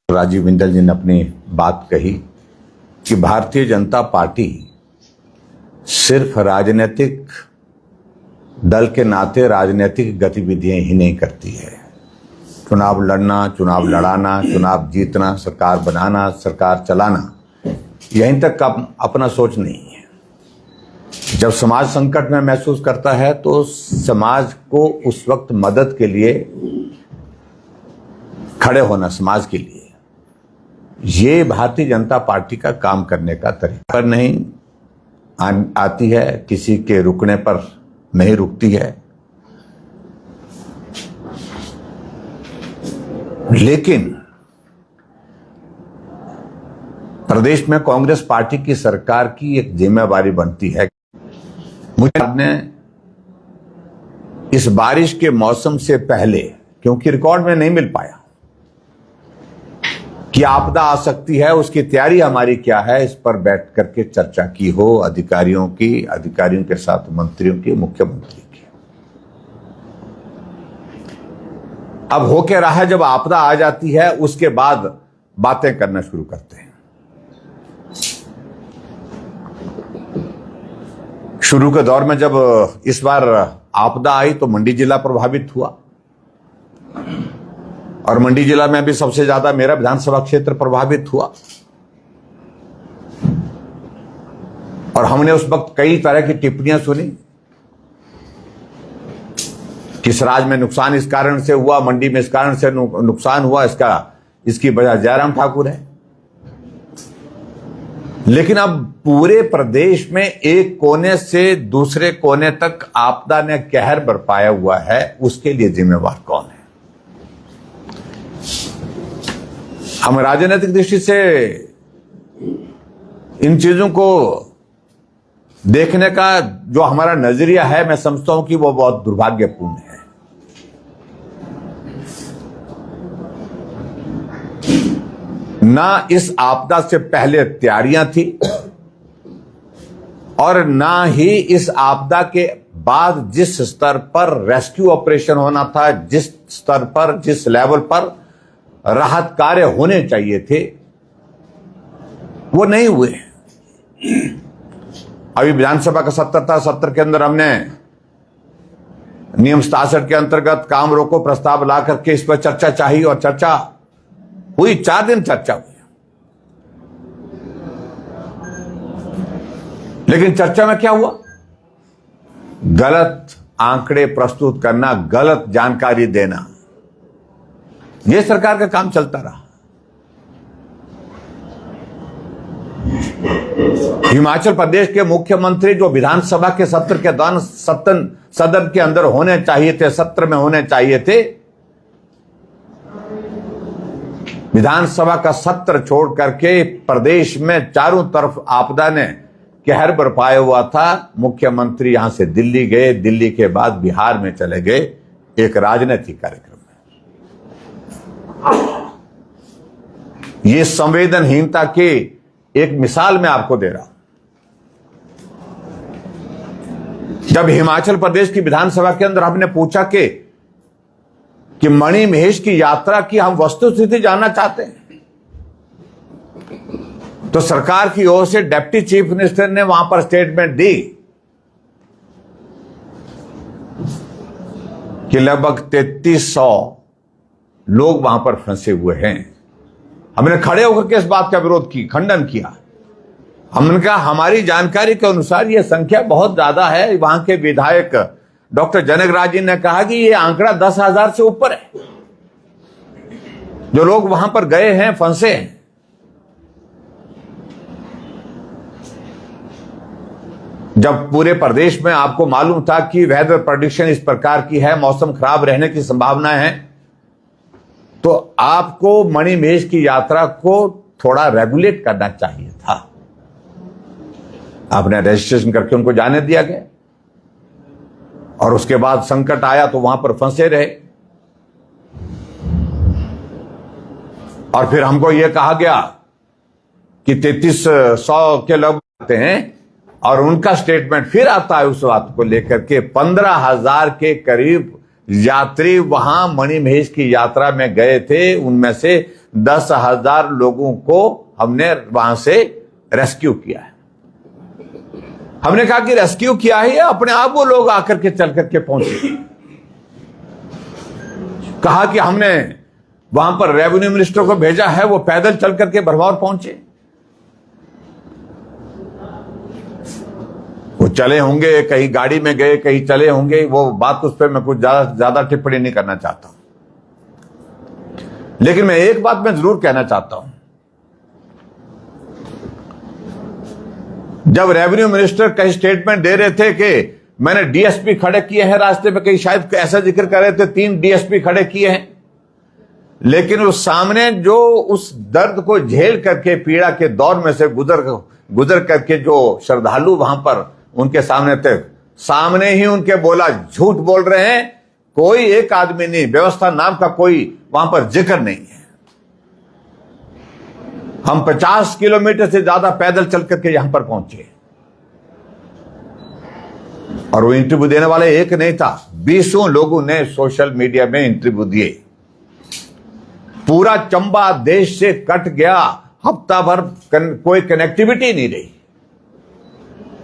राजीव बिंदल जी ने अपनी बात कही कि भारतीय जनता पार्टी सिर्फ राजनीतिक दल के नाते राजनीतिक गतिविधियां ही नहीं करती है। चुनाव लड़ना, चुनाव लड़ाना, चुनाव जीतना, सरकार बनाना, सरकार चलाना, यहीं तक का अपना सोच नहीं है। जब समाज संकट में महसूस करता है तो समाज को उस वक्त मदद के लिए खड़े होना, समाज के लिए, ये भारतीय जनता पार्टी का काम करने का तरीका पर नहीं आती है, किसी के रुकने पर नहीं रुकती है। लेकिन प्रदेश में कांग्रेस पार्टी की सरकार की एक जिम्मेवारी बनती है। मुझे आपने इस बारिश के मौसम से पहले, क्योंकि रिकॉर्ड में नहीं मिल पाया कि आपदा आ सकती है, उसकी तैयारी हमारी क्या है, इस पर बैठ करके चर्चा की हो अधिकारियों के साथ, मंत्रियों की, मुख्यमंत्री की। अब हो क्या रहा है, जब आपदा आ जाती है उसके बाद बातें करना शुरू करते हैं। शुरू के दौर में जब इस बार आपदा आई तो मंडी जिला प्रभावित हुआ, और मंडी जिला में भी सबसे ज्यादा मेरा विधानसभा क्षेत्र प्रभावित हुआ। और हमने उस वक्त कई तरह की टिप्पणियां सुनी कि इस राज्य में नुकसान इस कारण से हुआ, मंडी में इस कारण से नुकसान हुआ, इसकी वजह जयराम ठाकुर है। लेकिन अब पूरे प्रदेश में एक कोने से दूसरे कोने तक आपदा ने कहर बरपाया हुआ है, उसके लिए जिम्मेवार कौन है? हम राजनीतिक दृष्टि से इन चीजों को देखने का जो हमारा नजरिया है, मैं समझता हूं कि वो बहुत दुर्भाग्यपूर्ण है। ना इस आपदा से पहले तैयारियां थी और ना ही इस आपदा के बाद जिस स्तर पर रेस्क्यू ऑपरेशन होना था, जिस स्तर पर, जिस लेवल पर राहत कार्य होने चाहिए थे, वो नहीं हुए। अभी विधानसभा का सत्र था, सत्र के अंदर हमने नियम 67 के अंतर्गत काम रोको प्रस्ताव ला करके इस पर चर्चा चाहिए, और चर्चा हुई, 4 दिन चर्चा हुई। लेकिन चर्चा में क्या हुआ? गलत आंकड़े प्रस्तुत करना, गलत जानकारी देना, यह सरकार का काम चलता रहा। हिमाचल प्रदेश के मुख्यमंत्री जो विधानसभा के सत्र के दौरान सदन के अंदर होने चाहिए थे, सत्र में होने चाहिए थे, विधानसभा का सत्र छोड़ करके प्रदेश में चारों तरफ आपदा ने कहर बरपाया हुआ था। मुख्यमंत्री यहां से दिल्ली गए, दिल्ली के बाद बिहार में चले गए एक राजनीतिक कार्यक्रम में। ये संवेदनहीनता की एक मिसाल मैं आपको दे रहा हूं। जब हिमाचल प्रदेश की विधानसभा के अंदर हमने पूछा कि मणि महेश की यात्रा की हम वस्तुस्थिति जानना चाहते हैं, तो सरकार की ओर से डिप्टी चीफ मिनिस्टर ने वहां पर स्टेटमेंट दी कि लगभग 3300 लोग वहां पर फंसे हुए हैं। हमने खड़े होकर के इस बात का विरोध की, खंडन किया। हमने कहा हमारी जानकारी के अनुसार यह संख्या बहुत ज्यादा है। वहां के विधायक डॉक्टर जनक राज जी ने कहा कि यह आंकड़ा 10,000 से ऊपर है जो लोग वहां पर गए हैं, फंसे हैं। जब पूरे प्रदेश में आपको मालूम था कि वेदर प्रेडिक्शन इस प्रकार की है, मौसम खराब रहने की संभावनाएं हैं, तो आपको मणि महेश की यात्रा को थोड़ा रेगुलेट करना चाहिए था। आपने रजिस्ट्रेशन करके उनको जाने दिया गया, और उसके बाद संकट आया तो वहां पर फंसे रहे। और फिर हमको यह कहा गया कि 3300 के लोग आते हैं, और उनका स्टेटमेंट फिर आता है उस बात को लेकर के 15,000 के करीब यात्री वहां मणिमहेश की यात्रा में गए थे, उनमें से 10,000 लोगों को हमने वहां से रेस्क्यू किया है। हमने कहा कि रेस्क्यू किया है, अपने आप वो लोग आकर के चल करके पहुंचे। कहा कि हमने वहां पर रेवेन्यू मिनिस्टर को भेजा है, वो पैदल चल करके भरवार पहुंचे। वो चले होंगे, कहीं गाड़ी में गए, कहीं चले होंगे, वो बात उस पर मैं कुछ ज्यादा टिप्पणी नहीं करना चाहता हूं। लेकिन मैं एक बात मैं जरूर कहना चाहता हूं, जब रेवेन्यू मिनिस्टर कहीं स्टेटमेंट दे रहे थे कि मैंने डीएसपी खड़े किए हैं रास्ते में, कहीं शायद ऐसा जिक्र कर रहे थे 3 डीएसपी खड़े किए हैं, लेकिन उस सामने जो उस दर्द को झेल करके पीड़ा के दौर में से गुजर करके जो श्रद्धालु वहां पर उनके सामने थे, सामने ही उनके बोला झूठ बोल रहे हैं, कोई एक आदमी नहीं, व्यवस्था नाम का कोई वहां पर जिक्र नहीं है। हम 50 किलोमीटर से ज्यादा पैदल चल करके यहां पर पहुंचे और वो इंटरव्यू देने वाले एक नहीं था, 20 लोगों ने सोशल मीडिया में इंटरव्यू दिए। पूरा चंबा देश से कट गया, हफ्ता भर कोई कनेक्टिविटी नहीं रही,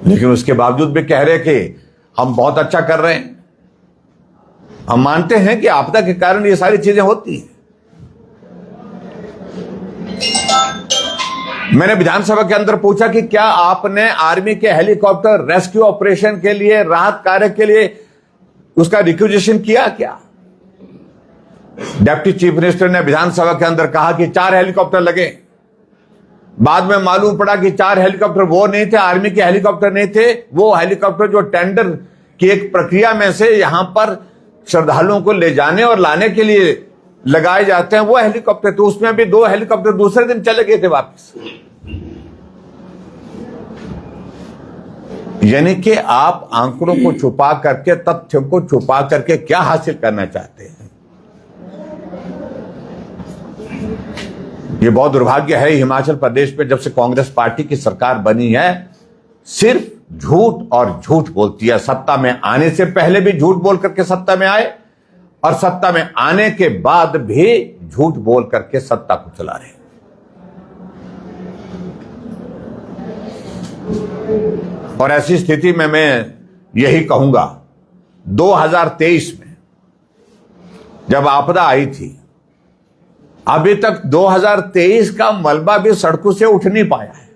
लेकिन उसके बावजूद भी कह रहे कि हम बहुत अच्छा कर रहे हैं। हम मानते हैं कि आपदा के कारण ये सारी चीजें होती हैं। मैंने विधानसभा के अंदर पूछा कि क्या आपने आर्मी के हेलीकॉप्टर रेस्क्यू ऑपरेशन के लिए, राहत कार्य के लिए उसका रिक्विजिशन किया क्या? डिप्टी चीफ मिनिस्टर ने विधानसभा के अंदर कहा कि 4 हेलीकॉप्टर लगे। बाद में मालूम पड़ा कि 4 हेलीकॉप्टर वो नहीं थे, आर्मी के हेलीकॉप्टर नहीं थे, वो हेलीकॉप्टर जो टेंडर की एक प्रक्रिया में से यहां पर श्रद्धालुओं को ले जाने और लाने के लिए लगाए जाते हैं, वो हेलीकॉप्टर। तो उसमें भी 2 हेलीकॉप्टर दूसरे दिन चले गए थे वापस। यानी कि आप आंकड़ों को छुपा करके, तथ्यों को छुपा करके क्या हासिल करना चाहते हैं? ये बहुत दुर्भाग्य है हिमाचल प्रदेश में, जब से कांग्रेस पार्टी की सरकार बनी है, सिर्फ झूठ और झूठ बोलती है। सत्ता में आने से पहले भी झूठ बोल करके सत्ता में आए और सत्ता में आने के बाद भी झूठ बोल करके सत्ता को चला रहे। और ऐसी स्थिति में मैं यही कहूंगा, 2023 में जब आपदा आई थी, अभी तक 2023 का मलबा भी सड़कों से उठ नहीं पाया है।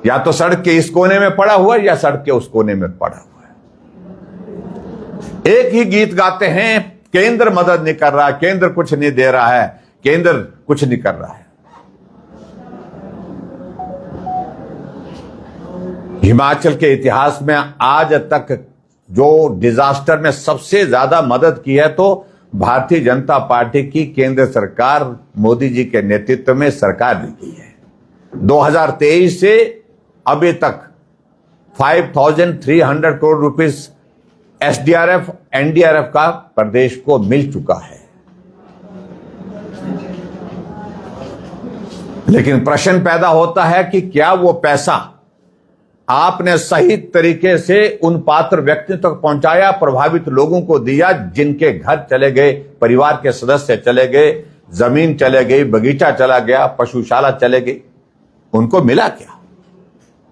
या तो सड़क के इस कोने में पड़ा हुआ है या सड़क के उस कोने में पड़ा हुआ है। एक ही गीत गाते हैं, केंद्र मदद नहीं कर रहा, केंद्र कुछ नहीं दे रहा है, केंद्र कुछ नहीं कर रहा है। हिमाचल के इतिहास में आज तक जो डिजास्टर में सबसे ज्यादा मदद की है तो भारतीय जनता पार्टी की केंद्र सरकार, मोदी जी के नेतृत्व में सरकार ने की है। 2023 से अभी तक 5,300 करोड़ रुपीस एसडीआरएफ, एनडीआरएफ का प्रदेश को मिल चुका है। लेकिन प्रश्न पैदा होता है कि क्या वो पैसा आपने सही तरीके से उन पात्र व्यक्तियों तक पहुंचाया, प्रभावित लोगों को दिया, जिनके घर चले गए, परिवार के सदस्य चले गए, जमीन चले गई, बगीचा चला गया, पशुशाला चले गई, उनको मिला क्या?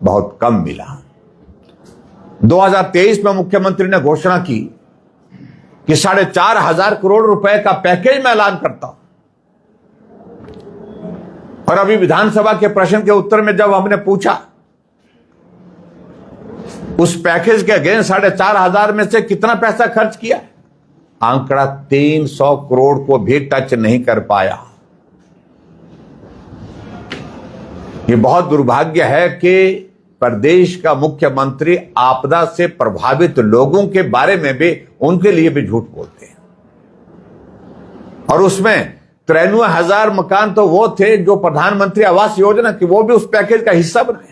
बहुत कम मिला। 2023 में मुख्यमंत्री ने घोषणा की कि 4,500 करोड़ रुपए का पैकेज मैं ऐलान करता हूं। और अभी विधानसभा के प्रश्न के उत्तर में जब हमने पूछा उस पैकेज के अगेंस्ट 4,500 में से कितना पैसा खर्च किया, आंकड़ा 300 करोड़ को भी टच नहीं कर पाया। ये बहुत दुर्भाग्य है कि प्रदेश का मुख्यमंत्री आपदा से प्रभावित लोगों के बारे में भी, उनके लिए भी झूठ बोलते हैं। और उसमें 93,000 मकान तो वो थे जो प्रधानमंत्री आवास योजना की, वो भी उस पैकेज का हिस्सा बनाया।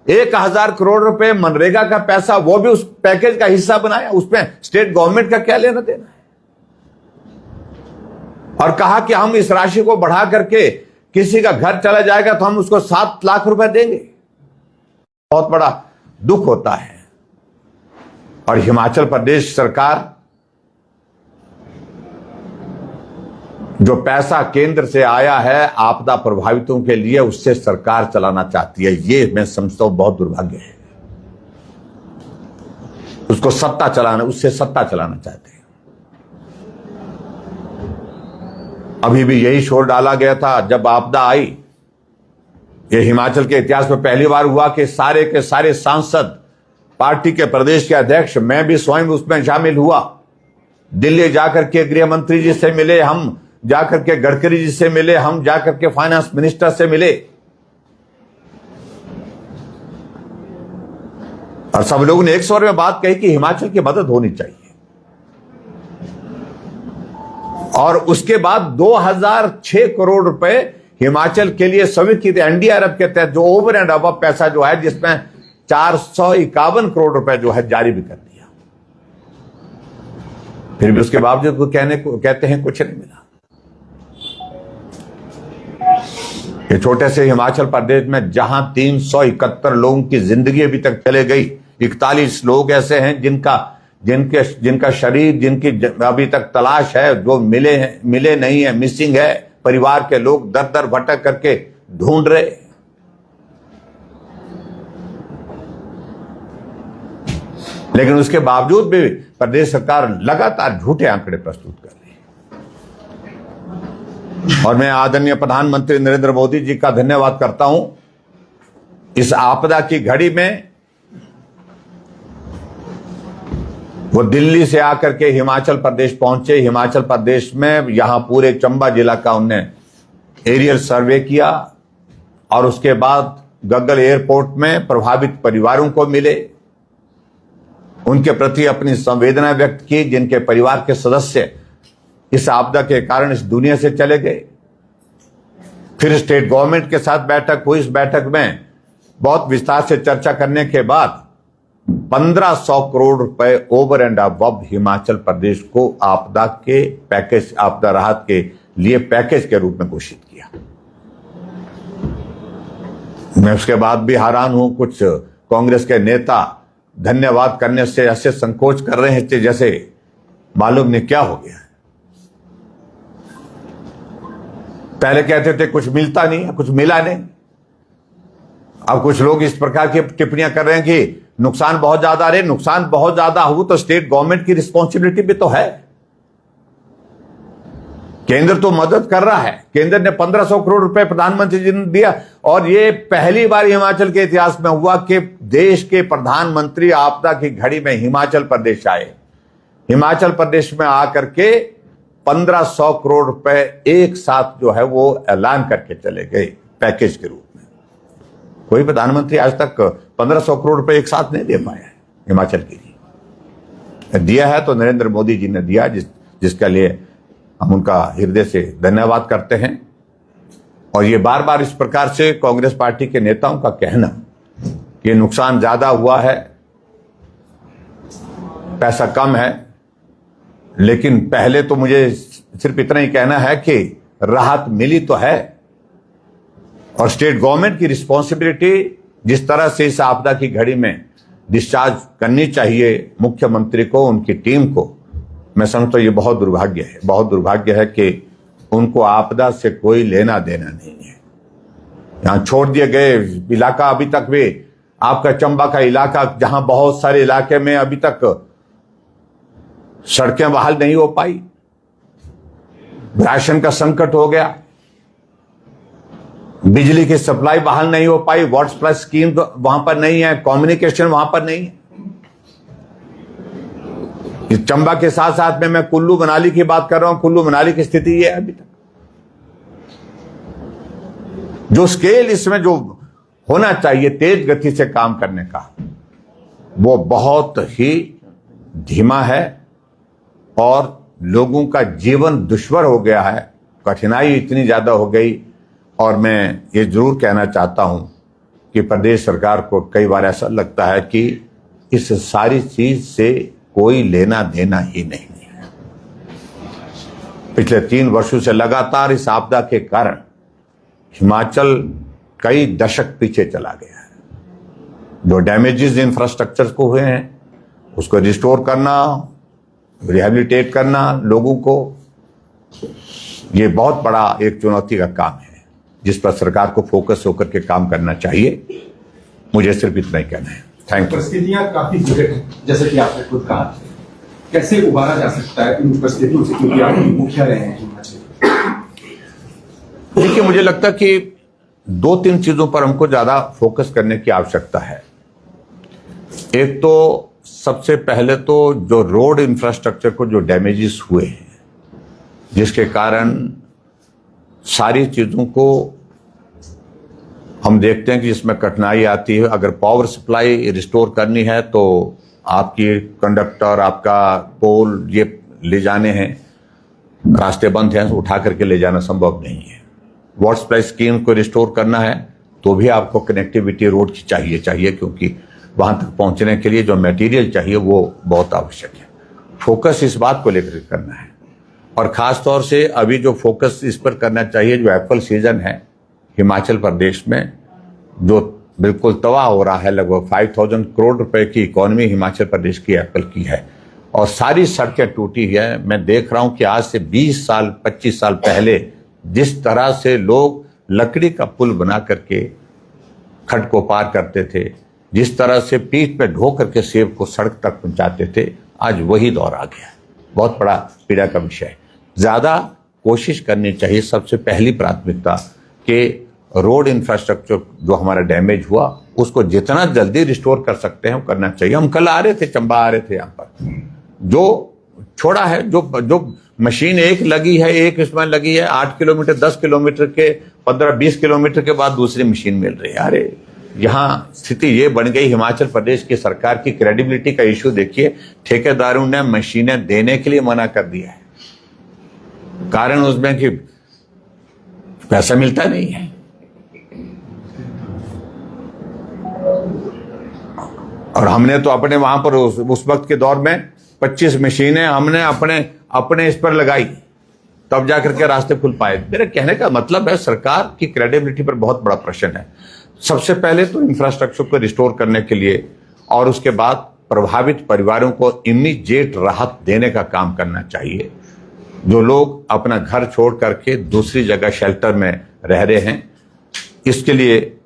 1,000 करोड़ रुपए मनरेगा का पैसा, वो भी उस पैकेज का हिस्सा बनाया। उसमें स्टेट गवर्नमेंट का क्या लेना देना है? और कहा कि हम इस राशि को बढ़ा करके किसी का घर चला जाएगा तो हम उसको 7 लाख रुपए देंगे। बहुत बड़ा दुख होता है। और हिमाचल प्रदेश सरकार जो पैसा केंद्र से आया है आपदा प्रभावितों के लिए, उससे सरकार चलाना चाहती है। ये मैं समझता हूं बहुत दुर्भाग्य है। उसको उससे सत्ता चलाना चाहते हैं। अभी भी यही शोर डाला गया था जब आपदा आई। ये हिमाचल के इतिहास में पहली बार हुआ कि सारे के सारे सांसद, पार्टी के प्रदेश के अध्यक्ष, मैं भी स्वयं उसमें शामिल हुआ, दिल्ली जाकर के गृह मंत्री जी से मिले, हम जाकर के गडकरी जी से मिले, हम जाकर के फाइनेंस मिनिस्टर से मिले, और सब लोगों ने एक स्वर में बात कही कि हिमाचल की मदद होनी चाहिए। और उसके बाद 2006 करोड़ रुपए हिमाचल के लिए स्वीकृत एनडीआरएफ के तहत जो ओवर एंड अबव पैसा जो है, जिसमें 451 करोड़ रुपए जो है जारी भी कर दिया। फिर भी उसके बावजूद कहते हैं कुछ नहीं मिला। ये छोटे से हिमाचल प्रदेश में जहां 371 लोगों की जिंदगी अभी तक चले गई, 41 लोग ऐसे हैं जिनका शरीर, जिनकी अभी तक तलाश है, जो मिले नहीं है, मिसिंग है। परिवार के लोग दर दर भटक करके ढूंढ रहे। लेकिन उसके बावजूद भी प्रदेश सरकार लगातार झूठे आंकड़े प्रस्तुत कर रही है। और मैं आदरणीय प्रधानमंत्री नरेंद्र मोदी जी का धन्यवाद करता हूं। इस आपदा की घड़ी में वो दिल्ली से आकर के हिमाचल प्रदेश पहुंचे। हिमाचल प्रदेश में यहां पूरे चंबा जिला का उनने एरियल सर्वे किया और उसके बाद गग्गल एयरपोर्ट में प्रभावित परिवारों को मिले, उनके प्रति अपनी संवेदना व्यक्त की, जिनके परिवार के सदस्य इस आपदा के कारण इस दुनिया से चले गए। फिर स्टेट गवर्नमेंट के साथ बैठक हुई। इस बैठक में बहुत विस्तार से चर्चा करने के बाद 1500 करोड़ रुपए over and above Himachal Pradesh को आपदा के पैकेज, आपदा राहत के लिए पैकेज के रूप में घोषित किया। मैं उसके बाद भी हैरान हूं, कुछ कांग्रेस के नेता धन्यवाद करने से ऐसे संकोच कर रहे हैं जैसे मालूम नहीं क्या हो गया है। पहले कहते थे कुछ मिलता नहीं है, कुछ मिला नहीं। अब कुछ लोग इस प्रकार की टिप्पणियां कर रहे हैं कि नुकसान बहुत ज्यादा रहे। नुकसान बहुत ज्यादा हो तो स्टेट गवर्नमेंट की रिस्पॉन्सिबिलिटी भी तो है। केंद्र तो मदद कर रहा है। केंद्र ने 1500 करोड़ रुपए प्रधानमंत्री जी ने दिया, और ये पहली बार हिमाचल के इतिहास में हुआ कि देश के प्रधानमंत्री आपदा की घड़ी में हिमाचल प्रदेश आए। हिमाचल प्रदेश में आकर के 1500 करोड़ रुपए एक साथ जो है वो ऐलान करके चले गए पैकेज के रूप में। कोई प्रधानमंत्री आज तक 1500 करोड़ रुपए एक साथ नहीं दे पाया है हिमाचल के लिए। दिया है तो नरेंद्र मोदी जी ने दिया, जिसके लिए हम उनका हृदय से धन्यवाद करते हैं। और ये बार बार इस प्रकार से कांग्रेस पार्टी के नेताओं का कहना कि नुकसान ज्यादा हुआ है, पैसा कम है, लेकिन पहले तो मुझे सिर्फ इतना ही कहना है कि राहत मिली तो है, और स्टेट गवर्नमेंट की रिस्पॉन्सिबिलिटी जिस तरह से इस आपदा की घड़ी में डिस्चार्ज करनी चाहिए मुख्यमंत्री को, उनकी टीम को, मैं समझता हूं ये बहुत दुर्भाग्य है। बहुत दुर्भाग्य है कि उनको आपदा से कोई लेना देना नहीं है। यहां छोड़ दिए गए इलाका, अभी तक भी आपका चंबा का इलाका, जहां बहुत सारे इलाके में अभी तक सड़कें बहाल नहीं हो पाई, राशन का संकट हो गया, बिजली की सप्लाई बहाल नहीं हो पाई, वाटर प्लस स्कीम वहां पर नहीं है, कम्युनिकेशन वहां पर नहीं है। इस चंबा के साथ साथ में मैं कुल्लू मनाली की बात कर रहा हूं। कुल्लू मनाली की स्थिति ये है अभी तक। जो स्केल इसमें जो होना चाहिए तेज गति से काम करने का, वो बहुत ही धीमा है, और लोगों का जीवन दुश्वार हो गया है, कठिनाई इतनी ज्यादा हो गई। और मैं ये जरूर कहना चाहता हूं कि प्रदेश सरकार को कई बार ऐसा लगता है कि इस सारी चीज से कोई लेना देना ही नहीं है। पिछले 3 वर्षों से लगातार इस आपदा के कारण हिमाचल कई दशक पीछे चला गया है। जो डैमेजेस इंफ्रास्ट्रक्चर को हुए हैं उसको रिस्टोर करना, रिहैबिलिटेट करना लोगों को, ये बहुत बड़ा एक चुनौती का काम है जिस पर सरकार को फोकस होकर के काम करना चाहिए। मुझे सिर्फ इतना ही कहना है। Thank you. परिस्थितियां काफी विकट हैं, जैसे कि आपने खुद कहा, कैसे उबारा जा सकता है इन परिस्थितियों से, क्योंकि आप मुखिया रहे हैं हिमाचल। देखिए, मुझे लगता है कि 2-3 चीजों पर हमको ज्यादा फोकस करने की आवश्यकता है। एक तो सबसे पहले तो जो रोड इंफ्रास्ट्रक्चर को जो डैमेजेस हुए हैं, जिसके कारण सारी चीजों को हम देखते हैं कि इसमें कठिनाई आती है। अगर पावर सप्लाई रिस्टोर करनी है तो आपकी कंडक्टर, आपका पोल, ये ले जाने हैं, रास्ते बंद हैं, उठा करके ले जाना संभव नहीं है। वाटर सप्लाई स्कीम को रिस्टोर करना है तो भी आपको कनेक्टिविटी रोड की चाहिए, क्योंकि वहां तक पहुंचने के लिए जो मटेरियल चाहिए वो बहुत आवश्यक है। फोकस इस बात को लेकर करना है, और खास तौर से अभी जो फोकस इस पर करना चाहिए, जो एप्पल सीजन है हिमाचल प्रदेश में, जो बिल्कुल तबाह हो रहा है। लगभग 5000 करोड़ रुपए की इकोनॉमी हिमाचल प्रदेश की एप्पल की है, और सारी सड़कें टूटी है। मैं देख रहा हूं कि आज से 20 साल 25 साल पहले जिस तरह से लोग लकड़ी का पुल बना करके खड्ड को पार करते थे, जिस तरह से पीठ पे ढो करके सेब को सड़क तक पहुंचाते थे, आज वही दौर आ गया। बहुत बड़ा पीड़ा का विषय है। ज्यादा कोशिश करनी चाहिए, सबसे पहली प्राथमिकता कि रोड इंफ्रास्ट्रक्चर जो हमारा डैमेज हुआ उसको जितना जल्दी रिस्टोर कर सकते हैं वो करना चाहिए। हम कल आ रहे थे, चंबा आ रहे थे, यहाँ पर जो छोड़ा है, जो मशीन एक लगी है, एक इसमें लगी है, 8 किलोमीटर 10 किलोमीटर के 15-20 किलोमीटर के बाद दूसरी मशीन मिल रही है। अरे यहाँ स्थिति ये बन गई। हिमाचल प्रदेश की सरकार की क्रेडिबिलिटी का इश्यू देखिए। ठेकेदारों ने मशीनें देने के लिए मना कर दिया है, कारण उसमें कि पैसा मिलता नहीं है। और हमने तो अपने वहां पर उस वक्त के दौर में 25 मशीनें हमने अपने इस पर लगाई, तब जाकर के रास्ते खुल पाए। मेरे कहने का मतलब है सरकार की क्रेडिबिलिटी पर बहुत बड़ा प्रश्न है। सबसे पहले तो इंफ्रास्ट्रक्चर को रिस्टोर करने के लिए, और उसके बाद प्रभावित परिवारों को इमीडिएट राहत देने का काम करना चाहिए। जो लोग अपना घर छोड़ करके दूसरी जगह शेल्टर में रह रहे हैं, इसके लिए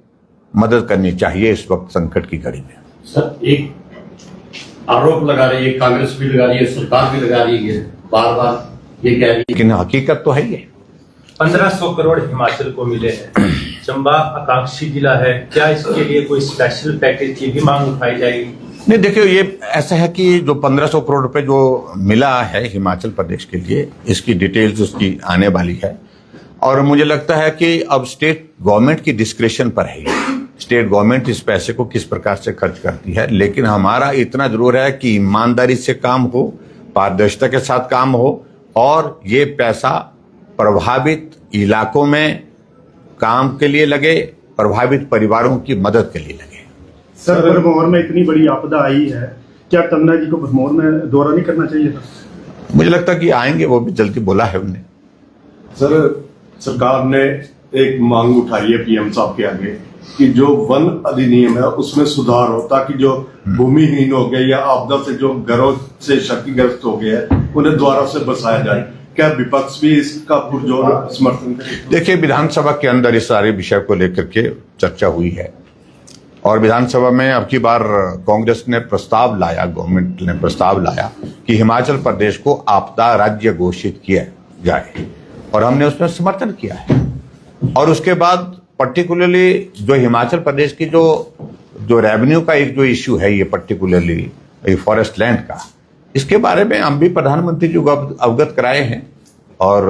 मदद करनी चाहिए इस वक्त संकट की घड़ी में। सर, एक आरोप लगा रही है, कांग्रेस भी लगा रही है, सरकार भी लगा रही है, बार बार ये कह रही है, लेकिन हकीकत तो है ये 1500 करोड़ हिमाचल को मिले हैं। चंबा आकांक्षी जिला है, क्या इसके लिए कोई स्पेशल पैकेज की भी मांग उठाई जाएगी? नहीं, देखिए, ये ऐसा है कि जो 1500 करोड़ रुपए जो मिला है हिमाचल प्रदेश के लिए, इसकी डिटेल्स उसकी आने वाली है, और मुझे लगता है कि अब स्टेट गवर्नमेंट की डिस्क्रिप्शन पर है। स्टेट गवर्नमेंट इस पैसे को किस प्रकार से खर्च करती है, लेकिन हमारा इतना जरूर है कि ईमानदारी से काम हो, पारदर्शिता के साथ काम हो, और ये पैसा प्रभावित इलाकों में काम के लिए लगे, प्रभावित परिवारों की मदद के लिए लगे। सर, भरमौर में इतनी बड़ी आपदा आई है, क्या तमन्ना जी को भरमौर में दौरा नहीं करना चाहिए था? मुझे लगता है कि आएंगे, वो भी जल्दी बोला है उन्हें। सर, सरकार ने एक मांग उठाई है पीएम साहब के आगे कि जो वन अधिनियम है उसमें सुधार हो, ताकि जो भूमिहीन हो गए या आपदा से जो घरों से क्षतिग्रस्त हो गए हैं उन्हें दोबारा से बसाया जाए। क्या विपक्ष भी इसका पुरजोर समर्थन करे? देखिए, विधानसभा के अंदर इस सारे विषय को लेकर के चर्चा हुई है, और विधानसभा में अब की बार कांग्रेस ने प्रस्ताव लाया, गवर्नमेंट ने प्रस्ताव लाया कि हिमाचल प्रदेश को आपदा राज्य घोषित किया जाए, और हमने उसमें समर्थन किया है। और उसके बाद पर्टिकुलरली जो हिमाचल प्रदेश की जो रेवेन्यू का एक जो इश्यू है, ये पर्टिकुलरली फॉरेस्ट लैंड का, इसके बारे में हम भी प्रधानमंत्री जी को अवगत कराए हैं, और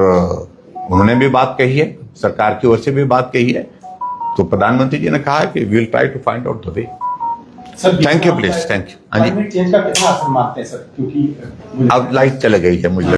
उन्होंने भी बात कही है, सरकार की ओर से भी बात कही है। तो प्रधानमंत्री जी ने कहा है कि we will try to find out the way. Thank you, please, thank you. Climate change का कितना असर मानते हैं सर? क्योंकि अब लाइट चले गई है मुझे